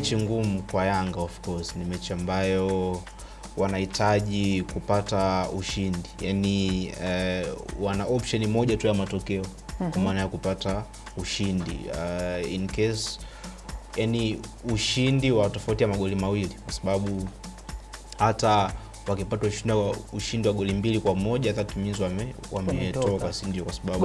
Mechi ngumu kwa Yanga of course, ni mechi ambayo wanahitaji kupata ushindi. Yaani wana option moja tu ya matokeo kwa maana ya kupata ushindi. In case yani ushindi wa tofauti ya magoli mawili, kwa sababu hata wakipata ushindi wa goli 2-1 that means wametoka, si ndio? Kwa sababu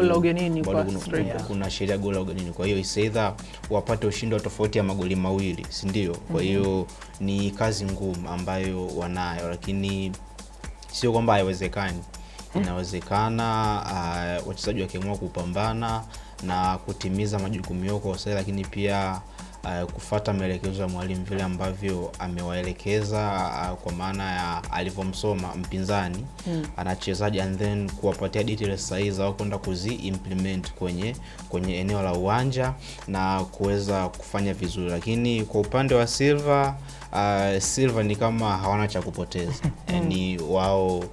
kuna sheria goal la ugenini. Kwa hiyo is either wapate ushindi wa tofauti ya magoli mawili, si ndio? Kwa hiyo ni kazi ngumu ambayo wanayo, lakini sio kwamba haiwezekani. Inawezekana wachezaji wakiamua kupambana na kutimiza majukumu yao kwa sahihi, lakini pia kufuata maelekezo ya mwalimu vile ambavyo amewaelekeza, kwa maana ya alivyomsoma mpinzani anachezaje, and then kuwapatia details sahihi za kwenda kuzi-implement kwenye eneo la uwanja na kuweza kufanya vizuri. Lakini kwa upande wa Silva ni kama hawana cha kupoteza. Yaani wao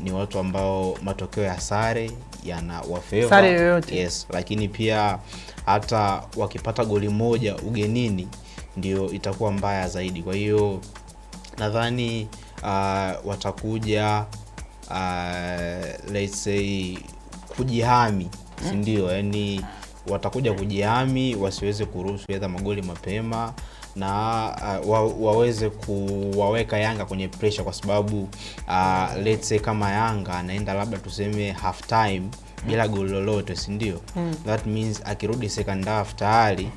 ni watu ambao matokeo ya sare yana wafeva. Sare yoyote. Yes, lakini pia hata wakipata goli moja ugenini ndio itakuwa mbaya zaidi. Kwa hiyo nadhani watakuja let's say kujihami, si ndio? Yaani watakuja kujihami, wasiweze kuruhusu aidha magoli mapema na waweze kuwaweka Yanga kwenye pressure, kwa sababu let's say kama Yanga anaenda labda tuseme half time bila goli lolote, si ndio? That means akirudi second half tayari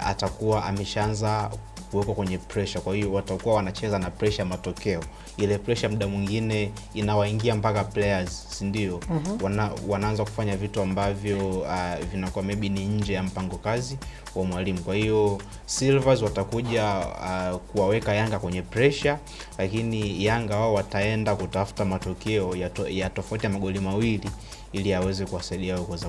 atakuwa ameshaanza kuwekwa kwenye pressure. Kwa hiyo watakuwa wanacheza na pressure matokeo. Ile pressure muda mwingine inawaingia mpaka players, si ndio? Wanaanza kufanya vitu ambavyo vinakuwa maybe ni nje ya mpango kazi wa mwalimu. Kwa hiyo Silvers watakuja kuwaweka Yanga kwenye pressure, lakini Yanga wao wataenda kutafuta matokeo ya tofauti ya magoli mawili ili aweze kuwasaidia wao kuweza